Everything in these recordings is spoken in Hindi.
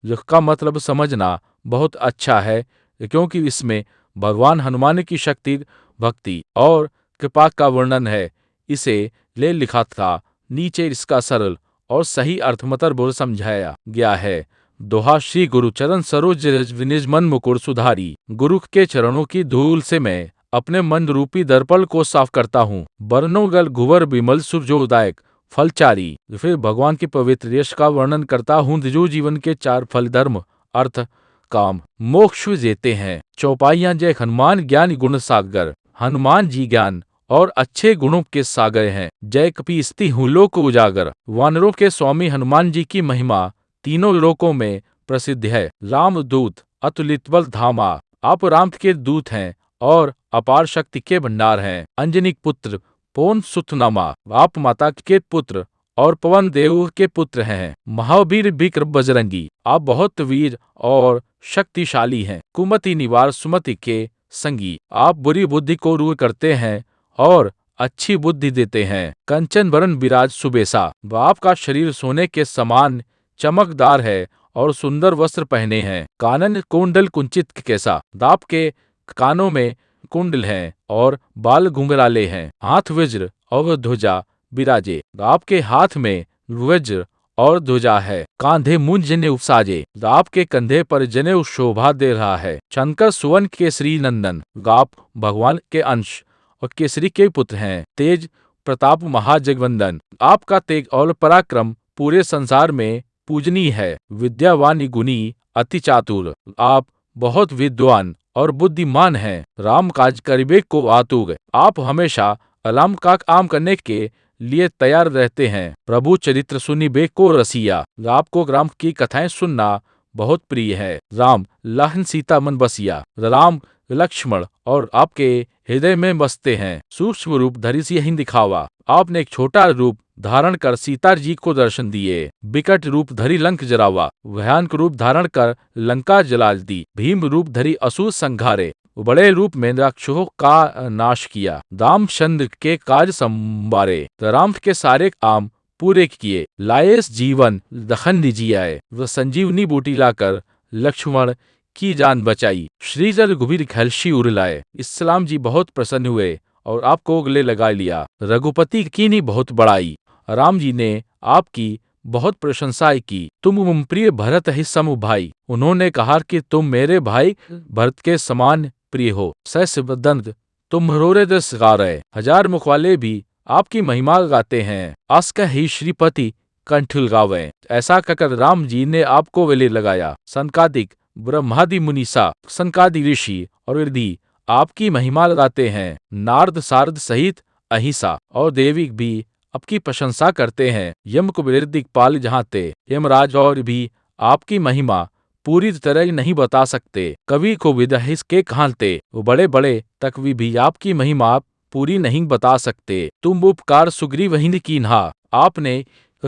जिसका मतलब समझना बहुत अच्छा है, क्योंकि इसमें भगवान हनुमान की शक्ति, भक्ति और कृपा का वर्णन है। इसे ले लिखा था। नीचे इसका सरल और सही अर्थमतर बोल समझाया गया है। दोहा, श्री गुरु चरण सरोज रज निज मन मुकुर सुधारी। गुरु के चरणों की धूल से मैं अपने मन रूपी दर्पण को साफ करता हूँ। बरनों गल घुवर बिमल सुरजोदायक फलचारी। फिर भगवान के पवित्र यश का वर्णन करता हूँ, जो जीवन के चार फल धर्म, अर्थ, काम, मोक्ष देते हैं। चौपाइयां, जय हनुमान ज्ञान गुण सागर। हनुमान जी ज्ञान और अच्छे गुणों के सागर हैं। जय कपीसती हूँ लोक उजागर। वानरों के स्वामी हनुमान जी की महिमा तीनों लोकों में प्रसिद्ध है। रामदूत अतुलित बल धामा। आप राम के दूत हैं और अपार शक्ति के भंडार हैं। अंजनी पुत्र पवन सुत नामा। आप माता के पुत्र और पवन देव के पुत्र हैं। महावीर विक्रम बजरंगी। आप बहुत वीर और शक्तिशाली हैं। कुमति निवार सुमति के संगी। आप बुरी बुद्धि को दूर करते हैं और अच्छी बुद्धि देते हैं। कंचन वरण विराज सुबेसा। आपका शरीर सोने के समान चमकदार है और सुंदर वस्त्र पहने हैं। कानन कुंडल कुंचित कैसा। दाप के कानों में कुंडल हैं और बाल घुंघराले हैं। हाथ वज्र और ध्वजा विराजे। आपके हाथ में वज्र और ध्वजा है। कांधे मुंज जनेऊ साजे। आपके कंधे पर जनेऊ शोभा दे रहा है। शंकर सुवन केसरी नंदन। आप भगवान के अंश और केसरी के पुत्र हैं। तेज प्रताप महाजगवंदन। आपका तेज और पराक्रम पूरे संसार में पूजनीय है। विद्यावान गुणी अति चातुर। आप बहुत विद्वान और बुद्धिमान हैं। राम काज करिबे को आतुर। आप हमेशा राम का काम करने के लिए तैयार रहते हैं। प्रभु चरित्र सुनिबे को रसिया। आपको राम की कथाएं सुनना बहुत प्रिय है। राम लहन सीता मन बसिया। राम लक्ष्मण और आपके हृदय में बसते हैं। सूक्ष्म रूप धरि सियहि दिखावा। आपने एक छोटा रूप धारण कर सीता जी को दर्शन दिए। विकट रूप धरि लंक जरावा। भयानक रूप धारण कर लंका जला दी। भीम रूप धरि असुर संघारे। बड़े रूप में राक्षसों का नाश किया। रामचंद्र के काज संवारे। राम के सारे काम पूरे किए। लाएस जीवन दखन दिजियाए। वह संजीवनी बूटी लाकर लक्ष्मण की जान बचाई। श्री रघुवीर खलशी उर लाए। इस्लाम जी बहुत प्रसन्न हुए और आपको गले लगा लिया। रघुपति की नी बहुत बड़ाई। राम जी ने आपकी बहुत प्रशंसा की। तुम मुम प्रिय भरत ही समु भाई। उन्होंने कहा कि तुम मेरे भाई भरत के समान प्रिय हो। सहस दंत तुम हृदय गारे। हजार मुख वाले भी आपकी महिमा गाते हैं। अस्क ही श्रीपति कंठुल गावे। ऐसा कहकर राम जी ने आपको गले लगाया। सनकादिक ब्रह्मादि मुनीसा, सनकादि ऋषि और रिद्धि आपकी महिमा गाते हैं। नारद सारद सहित अहिसा और देवी भी आपकी प्रशंसा करते हैं। यम कुबेर दिक्पाल जहाँते यमराज और भी आपकी महिमा पूरी तरह नहीं बता सकते। कवि को विदहिस के कहाते। वो बड़े बड़े तकवी भी आपकी महिमा पूरी नहीं बता सकते। तुम उपकार सुग्रीव हिंद कीन्हा। आपने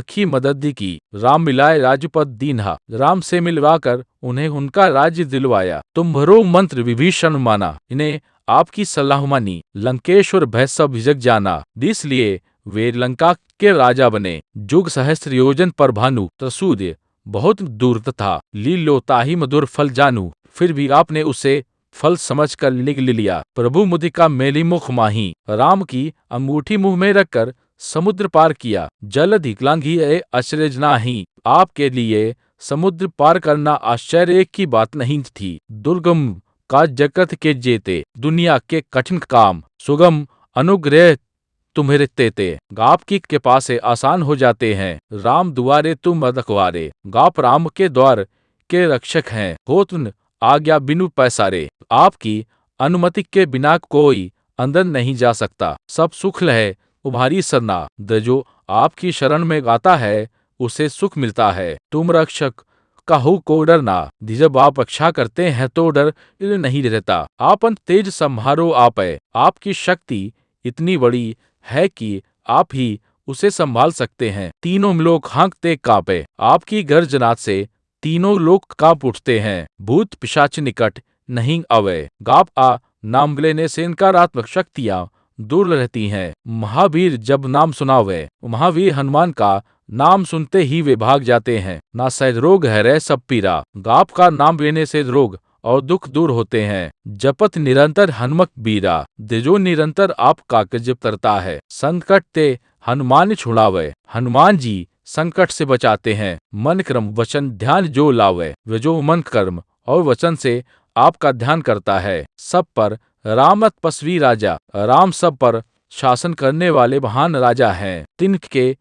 की मदद की। राम मिलाए राजपद दीन्हा। राम से मिलवाकर उन्हें उनका राज्य दिलवाया। तुम भरो मंत्र विभीषण माना। इन्हें आपकी सलाह मानी। लंकेश्वर भय सब जग जाना। इसलिए वे लंका के राजा बने। जुग सहस्त्र योजन पर भानु त्रसूर्य बहुत दूर था। लीलोताही मधुर फल जानू। फिर भी आपने उसे फल समझकर लिख लिया। प्रभु मुदिका मेली मुख माही। राम की अंगूठी मुंह में रखकर समुद्र पार किया। जल धिकलांघी आश्चर्य नाही। आपके लिए समुद्र पार करना आश्चर्य की बात नहीं थी। दुर्गम का जगत के जेते। दुनिया के कठिन काम सुगम अनुग्रह तुम्हें तेते। गाप की कृपा से आसान हो जाते हैं। राम दुआरे तुम रखवारे। गाप राम के द्वार के रक्षक हैं। होतन आज्ञा बिनु पैसारे। आपकी अनुमति के बिना कोई अंदर नहीं जा सकता। सब सुख है उभारी सरना। जो आपकी शरण में गाता है उसे सुख मिलता है। तुम रक्षक काहू को डरना। जब आप रक्षा करते हैं तो डर नहीं रहता। आपन तेज संहारो आप है। आपकी शक्ति इतनी बड़ी है कि आप ही उसे संभाल सकते हैं। तीनों लोग हाँकते कांपे। आपकी गर्जना से तीनों लोग कांप उठते हैं। भूत पिशाच निकट नहीं आवे। गाप आ नाम लेने से नकारात्मक शक्तियां दूर रहती हैं। महावीर जब नाम सुनावे। महावीर हनुमान का नाम सुनते ही वे भाग जाते हैं। ना सैद रोग है रे सब पीरा, आपका नाम लेने से रोग और दुख दूर होते हैं। जपत निरंतर हनुमत बीरा, जो निरंतर आपका जप करता है। संकट ते हनुमान छुड़ावे, हनुमान जी संकट से बचाते हैं। मन क्रम वचन ध्यान जो लावे, वे जो मन कर्म और वचन से आपका ध्यान करता है। सब पर राम तपस्वी राजा, राम सब पर शासन करने वाले महान राजा हैं। तिनके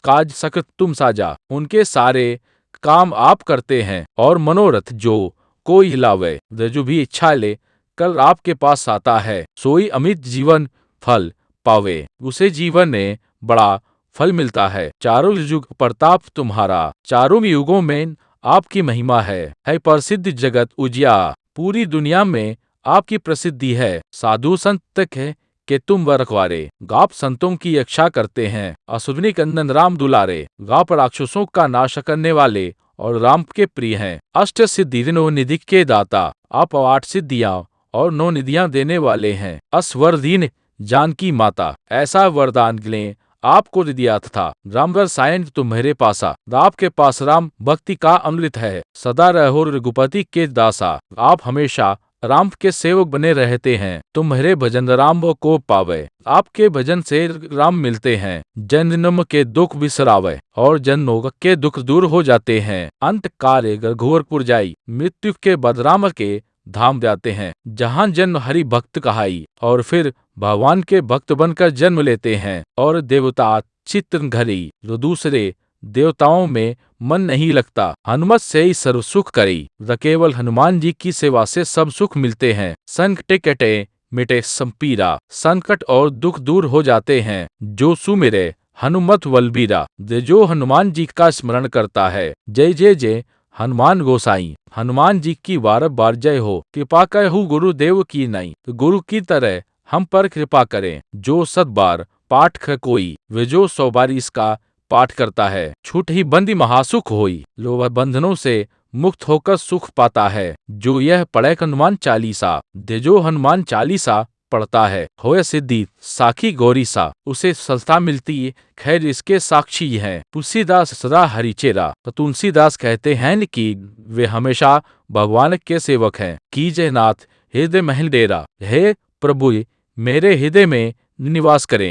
काज सकृत तुम साजा, उनके सारे काम आप करते हैं। और मनोरथ जो कोई हिलावे, जो भी इच्छा ले कल आपके पास आता है। सोई अमित जीवन फल पावे, उसे जीवन में बड़ा फल मिलता है। चारों युग प्रताप तुम्हारा, चारों युगों में आपकी महिमा है प्रसिद्ध जगत उजिया, पूरी दुनिया में आपकी प्रसिद्धि है। साधु संत तक है कि तुम व रखवारे, गाप संतों की रक्षा करते हैं। असुरनी कंदन राम दुलारे, गाप राक्षसों का नाश करने वाले और राम के प्रिय हैं। अष्ट सिद्धि नौ निधि के दाता, आप 8 सिद्धियां और 9 निधियां देने वाले हैं। असवरदीन जानकी माता, ऐसा वरदान लें आपको दिया था। राम रसायन तुम्हारे पासा, आपके पास राम भक्ति का अमृत है। सदा रहो रघुपति के दासा, आप हमेशा राम के सेवक बने रहते हैं। तुम्हारे भजन राम को पावे, आपके भजन से राम मिलते हैं। जन्म के दुख बिसरावे और जन्मों के दुख दूर हो जाते हैं। अंत कार्य घोरपुर जाई, मृत्यु के बाद राम के धाम जाते हैं। जहाँ जन्म हरि भक्त कहाई, और फिर भगवान के भक्त बनकर जन्म लेते हैं। और देवता चित्त घरी, जो दूसरे देवताओं में मन नहीं लगता। हनुमत से ही सर्व सुख करी, केवल हनुमान जी की सेवा से सब सुख मिलते हैं। संकट कटे मिटे संपीरा, संकट और दुख दूर हो जाते हैं। जो सुमिरे हनुमत बलबीरा, जो हनुमान जी का स्मरण करता है। जय जय जय हनुमान गोसाई, हनुमान जी की बार बार जय हो। कृपा कहू गुरुदेव की नहीं, गुरु की तरह हम पर कृपा करें। जो 7 बार पाठ कर कोई, वे जो 100 बार इसका पाठ करता है। छूट ही बंदी महासुख होई, लोभ बंधनों से मुक्त होकर सुख पाता है। जो यह पढ़े हनुमान चालीसा, जो हनुमान चालीसा पढ़ता है होय सिद्धि साखी गौरी सा, उसे सफलता मिलती खैर इसके साक्षी हैं। तुलसीदास सदा हरिचेरा, तो तुलसीदास कहते हैं कि वे हमेशा भगवान के सेवक हैं। कीजय नाथ हृदय महल डेरा, हे प्रभु मेरे हृदय में निवास करें।